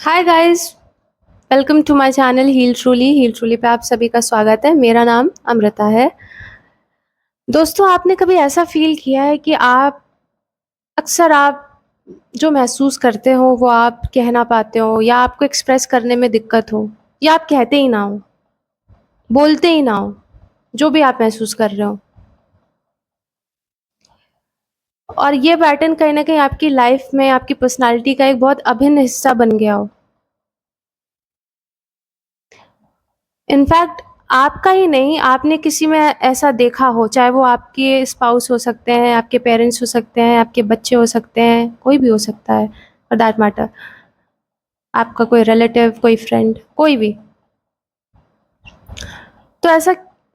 Hi guys, welcome to my channel Heal Truly पे आप सभी का स्वागत है। मेरा नाम अमृता है। दोस्तों, आपने कभी ऐसा फील किया है कि आप जो महसूस करते हो वो आप कह ना पाते हो, या आपको एक्सप्रेस करने में दिक्कत हो, या आप कहते ही ना हो, बोलते ही ना हो, जो भी आप महसूस कर रहे हो, और ये पैटर्न कहीं ना कहीं आपकी लाइफ में आपकी पर्सनालिटी का एक बहुत अभिन्न हिस्सा बन गया हो। इनफैक्ट आपका ही नहीं, आपने किसी में ऐसा देखा हो, चाहे वो आपके स्पाउस हो सकते हैं, आपके पेरेंट्स हो सकते हैं, आपके बच्चे हो सकते हैं, कोई भी हो सकता है फॉर दैट मैटर, आपका कोई रिलेटिव, कोई फ्रेंड, कोई भी। तो ऐसा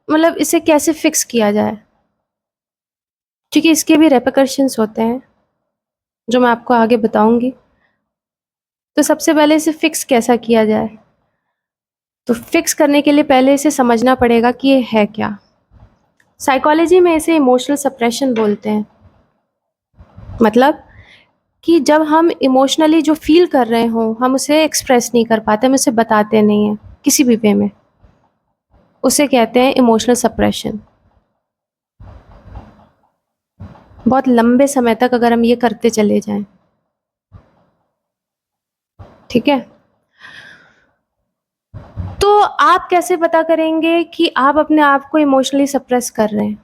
मतलब इसे कैसे फिक्स किया जाए, क्योंकि इसके भी रेpercussions होते हैं जो मैं आपको आगे बताऊंगी। तो सबसे पहले इसे फिक्स कैसा किया जाए, तो फिक्स करने के लिए पहले इसे समझना पड़ेगा कि ये है क्या। साइकोलॉजी में इसे इमोशनल सप्रेशन बोलते हैं। मतलब कि जब हम इमोशनली जो फील कर रहे हो, हम उसे एक्सप्रेस नहीं कर पाते, हम उसे बताते नहीं हैं किसी भी वे में, उसे कहते हैं इमोशनल सप्रेशन। बहुत लंबे समय तक अगर हम ये करते चले जाएं, ठीक है, तो आप कैसे पता करेंगे कि आप अपने आप को इमोशनली सप्रेस कर रहे हैं?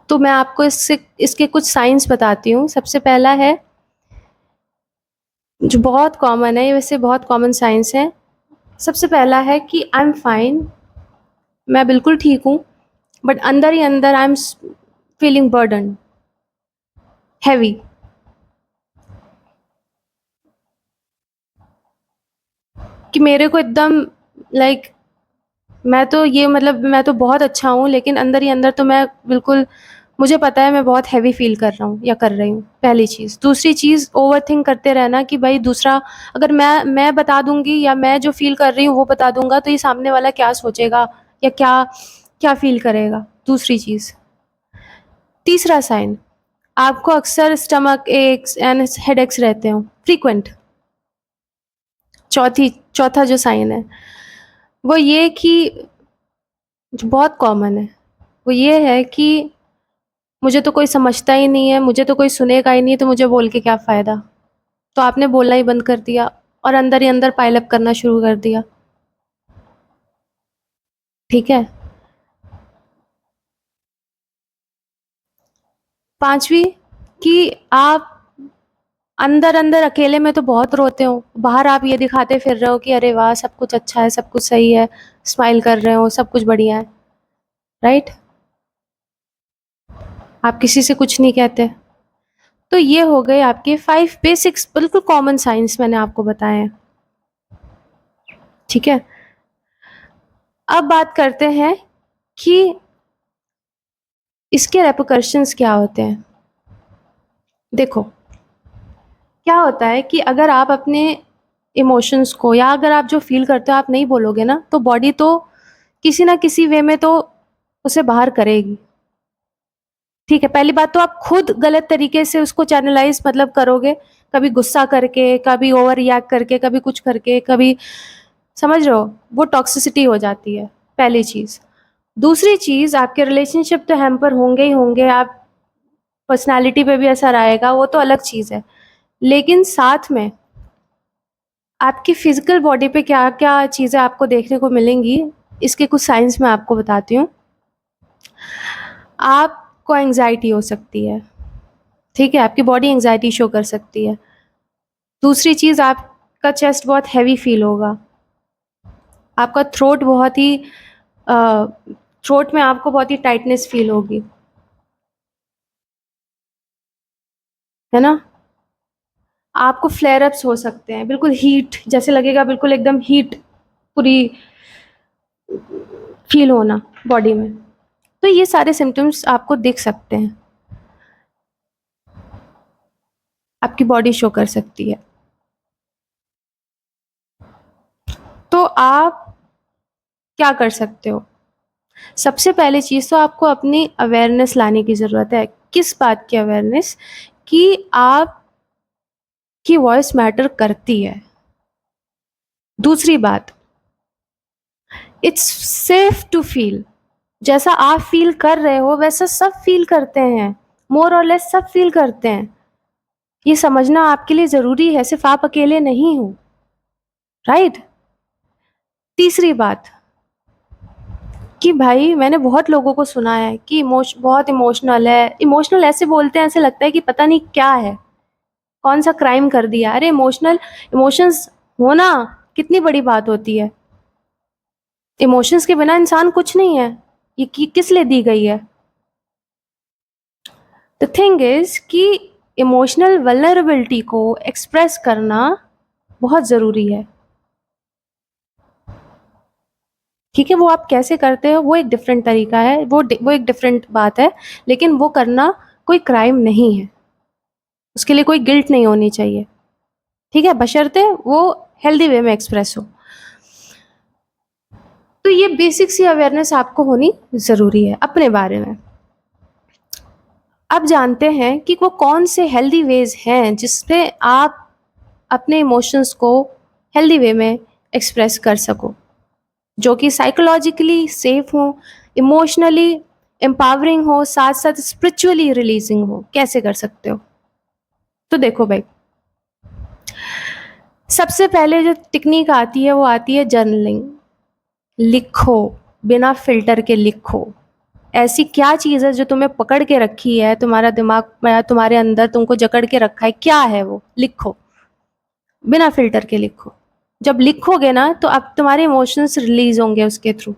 तो मैं आपको इससे इसके कुछ साइंस बताती हूँ। सबसे पहला है, जो बहुत कॉमन है, ये वैसे बहुत कॉमन साइंस है। सबसे पहला है कि आई एम फाइन, मैं बिल्कुल ठीक हूँ, बट अंदर ही अंदर I am feeling burden, heavy. कि मेरे को एकदम लाइक मैं तो बहुत अच्छा हूँ, लेकिन अंदर ही अंदर तो मैं बिल्कुल, मुझे पता है मैं बहुत हैवी फील कर रहा हूँ या कर रही हूँ। पहली चीज़। दूसरी चीज़, ओवर थिंक करते रहना कि भाई दूसरा, अगर मैं बता दूंगी या मैं जो फील कर रही हूँ वो बता दूंगा तो ये सामने वाला क्या सोचेगा या क्या क्या फील करेगा। दूसरी चीज़। तीसरा साइन, आपको अक्सर स्टमक एक्स एंड हेडेक्स रहते हो, फ्रीक्वेंट। चौथा जो साइन है वो ये कि, जो बहुत कॉमन है, वो ये है कि मुझे तो कोई समझता ही नहीं है, मुझे तो कोई सुनेगा ही नहीं, तो मुझे बोल के क्या फ़ायदा। तो आपने बोलना ही बंद कर दिया और अंदर ही अंदर पाइल अप करना शुरू कर दिया। ठीक है। पांचवी, कि आप अंदर अंदर अकेले में तो बहुत रोते हो, बाहर आप ये दिखाते फिर रहे हो कि अरे वाह सब कुछ अच्छा है, सब कुछ सही है, स्माइल कर रहे हो, सब कुछ बढ़िया है, राइट। आप किसी से कुछ नहीं कहते। तो ये हो गए आपके 5 बेसिक्स, बिल्कुल कॉमन साइंस मैंने आपको बताए हैं। ठीक है। अब बात करते हैं कि इसके रेpercussions क्या होते हैं। देखो, क्या होता है कि अगर आप अपने इमोशंस को, या अगर आप जो फील करते हो आप नहीं बोलोगे ना, तो बॉडी तो किसी ना किसी वे में तो उसे बाहर करेगी। ठीक है। पहली बात तो आप खुद गलत तरीके से उसको चैनलाइज मतलब करोगे, कभी गुस्सा करके, कभी ओवर रिएक्ट करके, कभी कुछ करके, कभी, समझ रहे हो, वो टॉक्सिसिटी हो जाती है। पहली चीज। दूसरी चीज, आपके रिलेशनशिप तो हैम्पर होंगे ही होंगे, आप पर्सनालिटी पे भी असर आएगा, वो तो अलग चीज है, लेकिन साथ में आपकी फिजिकल बॉडी पे क्या क्या चीज़ें आपको देखने को मिलेंगी, इसके कुछ साइंस मैं आपको बताती हूँ। आपको एंजाइटी हो सकती है, ठीक है, आपकी बॉडी एंजाइटी शो कर सकती है। दूसरी चीज़, आपका चेस्ट बहुत हैवी फील होगा, आपका थ्रोट में आपको बहुत ही टाइटनेस फील होगी, है ना। आपको फ्लेयर अप्स हो सकते हैं, बिल्कुल हीट जैसे लगेगा, बिल्कुल एकदम हीट पूरी फील होना बॉडी में। तो ये सारे सिम्टम्स आपको दिख सकते हैं, आपकी बॉडी शो कर सकती है। तो आप क्या कर सकते हो? सबसे पहली चीज़ तो आपको अपनी अवेयरनेस लाने की ज़रूरत है। किस बात की अवेयरनेस? कि आप कि वॉइस मैटर करती है। दूसरी बात, इट्स सेफ टू फील। जैसा आप फील कर रहे हो वैसा सब फील करते हैं, मोर और लेस सब फील करते हैं। ये समझना आपके लिए जरूरी है, सिर्फ आप अकेले नहीं हो, राइट। तीसरी बात कि भाई मैंने बहुत लोगों को सुना है कि बहुत इमोशनल है। इमोशनल ऐसे बोलते हैं, ऐसे लगता है कि पता नहीं क्या है, कौन सा क्राइम कर दिया। अरे इमोशंस होना कितनी बड़ी बात होती है। इमोशंस के बिना इंसान कुछ नहीं है। ये किस लिए दी गई है? द थिंग इज कि इमोशनल वल्नरेबिलिटी को एक्सप्रेस करना बहुत ज़रूरी है। ठीक है, वो आप कैसे करते हो वो एक डिफरेंट तरीका है, वो एक डिफरेंट बात है, लेकिन वो करना कोई क्राइम नहीं है, उसके लिए कोई गिल्ट नहीं होनी चाहिए। ठीक है, बशर्ते वो हेल्दी वे में एक्सप्रेस हो। तो ये बेसिक सी अवेयरनेस आपको होनी ज़रूरी है अपने बारे में। अब जानते हैं कि वो कौन से हेल्दी वेज हैं जिसपे आप अपने इमोशंस को हेल्दी वे में एक्सप्रेस कर सको, जो कि साइकोलॉजिकली सेफ हो, इमोशनली एम्पावरिंग हो, साथ साथ स्पिरिचुअली रिलीजिंग हो। कैसे कर सकते हो? तो देखो भाई, सबसे पहले जो टेक्निक आती है वो आती है जर्नलिंग। लिखो, बिना फिल्टर के लिखो। ऐसी क्या चीज़ है जो तुम्हें पकड़ के रखी है, तुम्हारा दिमाग या तुम्हारे अंदर तुमको जकड़ के रखा है, क्या है वो? लिखो, बिना फिल्टर के लिखो। जब लिखोगे ना तो अब तुम्हारे इमोशंस रिलीज होंगे उसके थ्रू,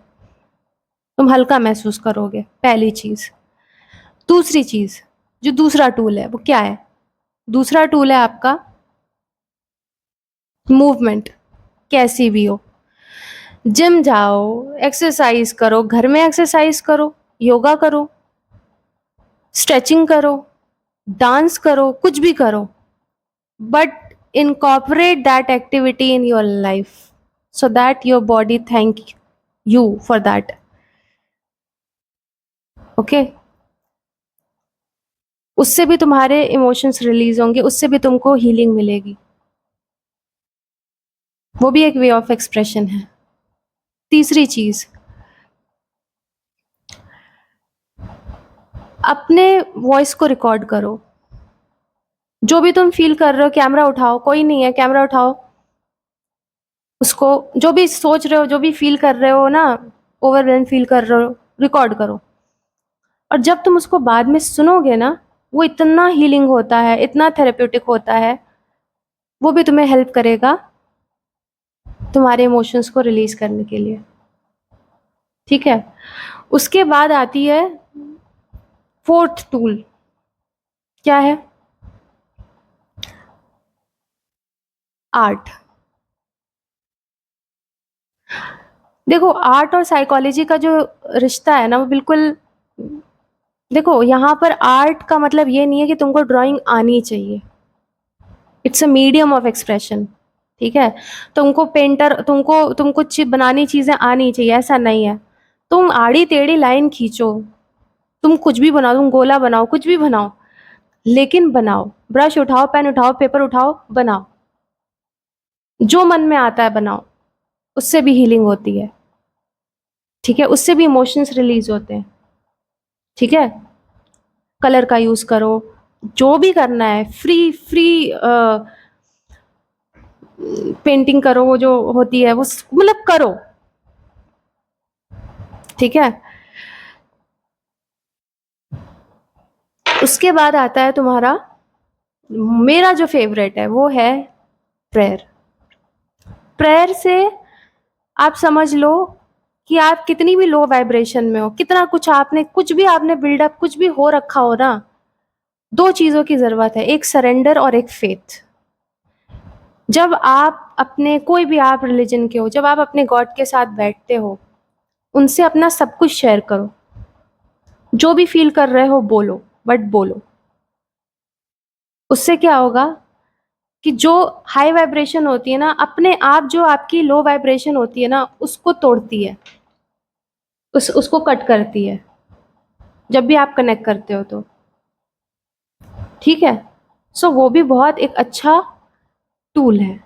तुम हल्का महसूस करोगे, पहली चीज। दूसरी चीज, जो दूसरा टूल है वो क्या है? दूसरा टूल है आपका मूवमेंट। कैसी भी हो, जिम जाओ, एक्सरसाइज करो, घर में एक्सरसाइज करो, योगा करो, स्ट्रेचिंग करो, डांस करो, कुछ भी करो, but incorporate that activity in your life so that your body thank you for that. Okay, उससे भी तुम्हारे इमोशंस रिलीज होंगे, उससे भी तुमको हीलिंग मिलेगी। वो भी एक वे ऑफ एक्सप्रेशन है। तीसरी चीज, अपने वॉइस को रिकॉर्ड करो। जो भी तुम फील कर रहे हो, कैमरा उठाओ, कोई नहीं है, कैमरा उठाओ, उसको जो भी सोच रहे हो, जो भी फील कर रहे हो ना, ओवरवेलम फील कर रहे हो, रिकॉर्ड करो। और जब तुम उसको बाद में सुनोगे ना, वो इतना हीलिंग होता है, इतना थेरेप्यूटिक होता है, वो भी तुम्हें हेल्प करेगा तुम्हारे इमोशंस को रिलीज करने के लिए। ठीक है, उसके बाद आती है फोर्थ टूल। क्या है? आर्ट। देखो, आर्ट और साइकोलॉजी का जो रिश्ता है ना, वो बिल्कुल, देखो यहाँ पर आर्ट का मतलब ये नहीं है कि तुमको ड्राइंग आनी चाहिए। It's a medium of expression. ठीक है, तुमको बनानी चीजें आनी चाहिए, ऐसा नहीं है। तुम आड़ी टेढ़ी लाइन खींचो, तुम कुछ भी बनाओ, तुम गोला बनाओ, कुछ भी बनाओ, लेकिन बनाओ। ब्रश उठाओ, पेन उठाओ, पेपर उठाओ, बनाओ। जो मन में आता है बनाओ, उससे भी हीलिंग होती है। ठीक है, उससे भी इमोशंस रिलीज होते हैं। ठीक है, कलर का यूज करो, जो भी करना है, फ्री फ्री पेंटिंग करो, वो जो होती है वो मतलब करो। ठीक है, उसके बाद आता है तुम्हारा, मेरा जो फेवरेट है वो है प्रेयर। प्रेयर से आप समझ लो कि आप कितनी भी लो वाइब्रेशन में हो, कितना कुछ भी आपने बिल्डअप, कुछ भी हो रखा हो ना, दो चीजों की जरूरत है, एक सरेंडर और एक फेथ। जब आप अपने, कोई भी आप रिलीजन के हो, जब आप अपने गॉड के साथ बैठते हो, उनसे अपना सब कुछ शेयर करो। जो भी फील कर रहे हो बोलो, बट बोलो। उससे क्या होगा कि जो हाई वाइब्रेशन होती है ना, अपने आप जो आपकी लो वाइब्रेशन होती है ना, उसको तोड़ती है, उसको कट करती है, जब भी आप कनेक्ट करते हो तो। ठीक है, सो वो भी बहुत एक अच्छा टूल है,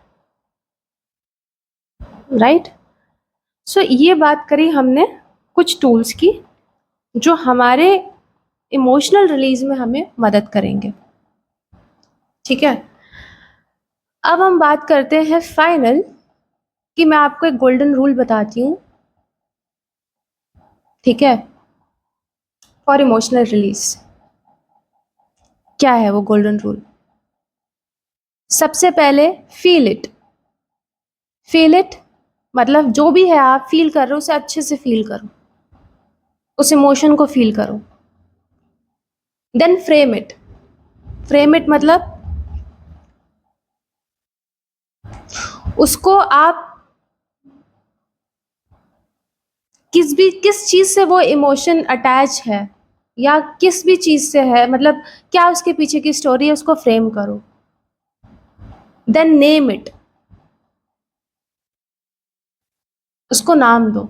राइट। सो ये बात करी हमने कुछ टूल्स की जो हमारे इमोशनल रिलीज में हमें मदद करेंगे, ठीक है। अब हम बात करते हैं फाइनल, कि मैं आपको एक गोल्डन रूल बताती हूँ, ठीक है, फॉर इमोशनल रिलीज। क्या है वो गोल्डन रूल? सबसे पहले फील इट। फील इट मतलब जो भी है आप फील कर रहे हो उसे अच्छे से फील करो, उस इमोशन को फील करो। Then frame it. Frame it मतलब उसको आप किस चीज से वो इमोशन अटैच है या किस भी चीज से है, मतलब क्या उसके पीछे की स्टोरी है, उसको फ्रेम करो। देन नेम इट, उसको नाम दो।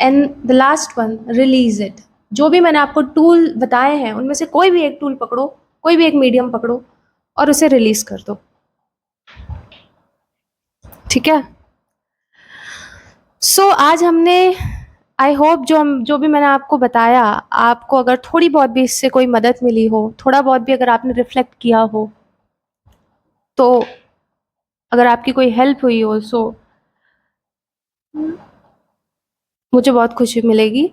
And the last one, release it. जो भी मैंने आपको टूल बताए हैं उनमें से कोई भी एक टूल पकड़ो, कोई भी एक मीडियम पकड़ो और उसे रिलीज कर दो, ठीक है। सो आज हमने, आई होप जो भी मैंने आपको बताया, आपको अगर थोड़ी बहुत भी इससे कोई मदद मिली हो, थोड़ा बहुत भी अगर आपने रिफ्लेक्ट किया हो, तो अगर आपकी कोई हेल्प हुई हो, सो मुझे बहुत खुशी मिलेगी।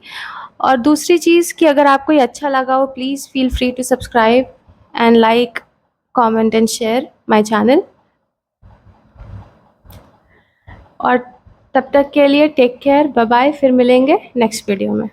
और दूसरी चीज़ कि अगर आपको ये अच्छा लगा हो, please feel free to subscribe and like, comment and share my channel. और तब तक के लिए टेक केयर, बाय बाय, फिर मिलेंगे नेक्स्ट वीडियो में।